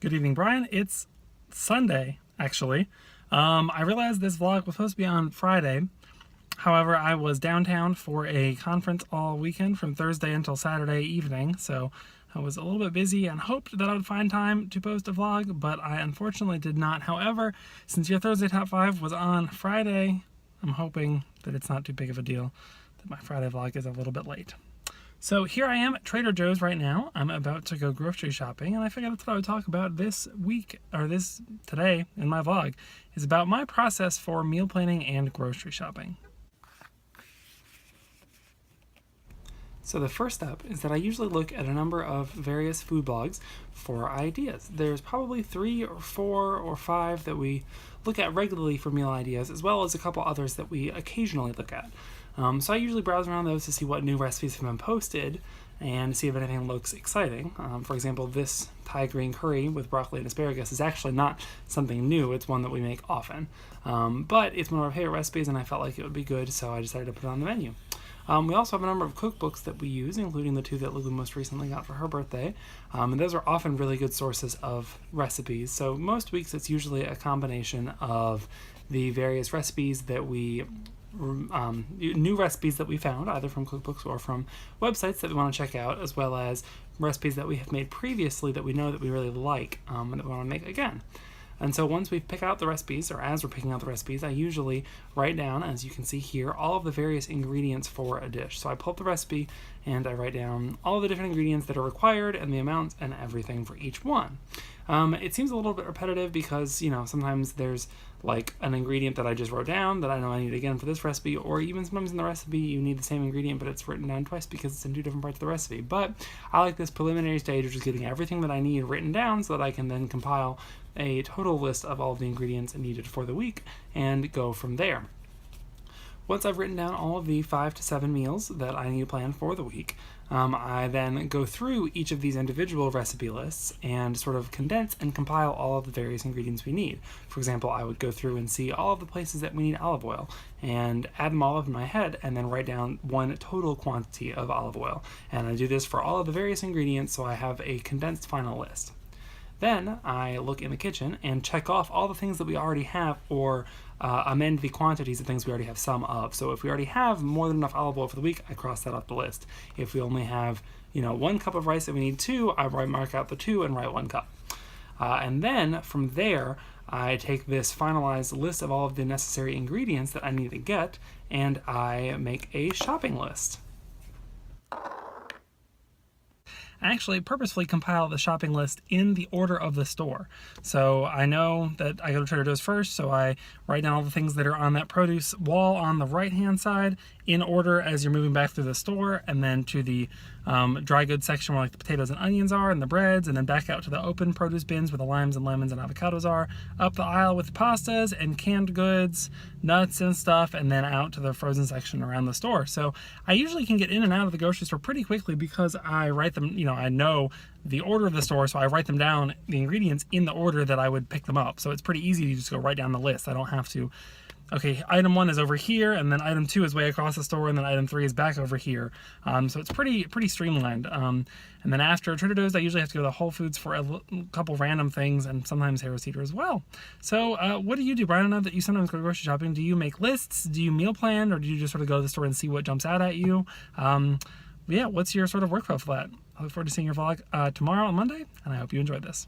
Good evening, Brian. It's Sunday, actually. I realized this vlog was supposed to be on Friday. However, I was downtown for a conference all weekend from Thursday until Saturday evening, so I was a little bit busy and hoped that I would find time to post a vlog, but I unfortunately did not. However, since your Thursday Top 5 was on Friday, I'm hoping that it's not too big of a deal that my Friday vlog is a little bit late. So here I am at Trader Joe's right now. I'm about to go grocery shopping, and I figured that's what I would talk about this week, or today in my vlog, is about my process for meal planning and grocery shopping. So the first step is that I usually look at a number of various food blogs for ideas. There's probably 3 or 4 or 5 that we look at regularly for meal ideas, as well as a couple others that we occasionally look at. So I usually browse around those to see what new recipes have been posted and see if anything looks exciting. For example, this Thai green curry with broccoli and asparagus is actually not something new. It's one that we make often. But it's one of our favorite recipes and I felt like it would be good, so I decided to put it on the menu. We also have a number of cookbooks that we use, including the 2 that Lulu most recently got for her birthday. And those are often really good sources of recipes. So most weeks it's usually a combination of the various recipes that we new recipes that we found, either from cookbooks or from websites that we want to check out, as well as recipes that we have made previously that we know that we really like and that we want to make again. And so once we pick out the recipes, or as we're picking out the recipes, I usually write down, as you can see here, all of the various ingredients for a dish. So I pull up the recipe and I write down all the different ingredients that are required and the amounts and everything for each one. It seems a little bit repetitive because, sometimes there's like an ingredient that I just wrote down that I know I need again for this recipe, or even sometimes in the recipe you need the same ingredient but it's written down twice because it's in 2 different parts of the recipe. But I like this preliminary stage of just getting everything that I need written down so that I can then compile a total list of all of the ingredients needed for the week and go from there. Once I've written down all of the 5 to 7 meals that I need to plan for the week, I then go through each of these individual recipe lists and sort of condense and compile all of the various ingredients we need. For example, I would go through and see all of the places that we need olive oil and add them all up in my head and then write down one total quantity of olive oil. And I do this for all of the various ingredients so I have a condensed final list. Then I look in the kitchen and check off all the things that we already have, or amend the quantities of things we already have some of. So if we already have more than enough olive oil for the week, I cross that off the list. If we only have 1 cup of rice and we need 2, I mark out the 2 and write 1 cup. And then from there, I take this finalized list of all of the necessary ingredients that I need to get, and I make a shopping list. I actually purposefully compile the shopping list in the order of the store. So I know that I go to Trader Joe's first, so I write down all the things that are on that produce wall on the right-hand side in order as you're moving back through the store, and then to the dry goods section where like the potatoes and onions are and the breads, and then back out to the open produce bins where the limes and lemons and avocados are, up the aisle with pastas and canned goods, nuts and stuff, and then out to the frozen section around the store. So I usually can get in and out of the grocery store pretty quickly because I write them, I know the order of the store, so I write them down, the ingredients, in the order that I would pick them up. So it's pretty easy to just go right down the list. I don't have to, okay, item 1 is over here, and then item 2 is way across the store, and then item 3 is back over here. So it's pretty streamlined. And then after Trader Joe's, I usually have to go to Whole Foods for a couple random things, and sometimes Harris Teeter as well. So what do you do, Brian? I know that you sometimes go grocery shopping. Do you make lists? Do you meal plan? Or do you just sort of go to the store and see what jumps out at you? Yeah, what's your sort of workflow for that? I look forward to seeing your vlog tomorrow on Monday, and I hope you enjoyed this.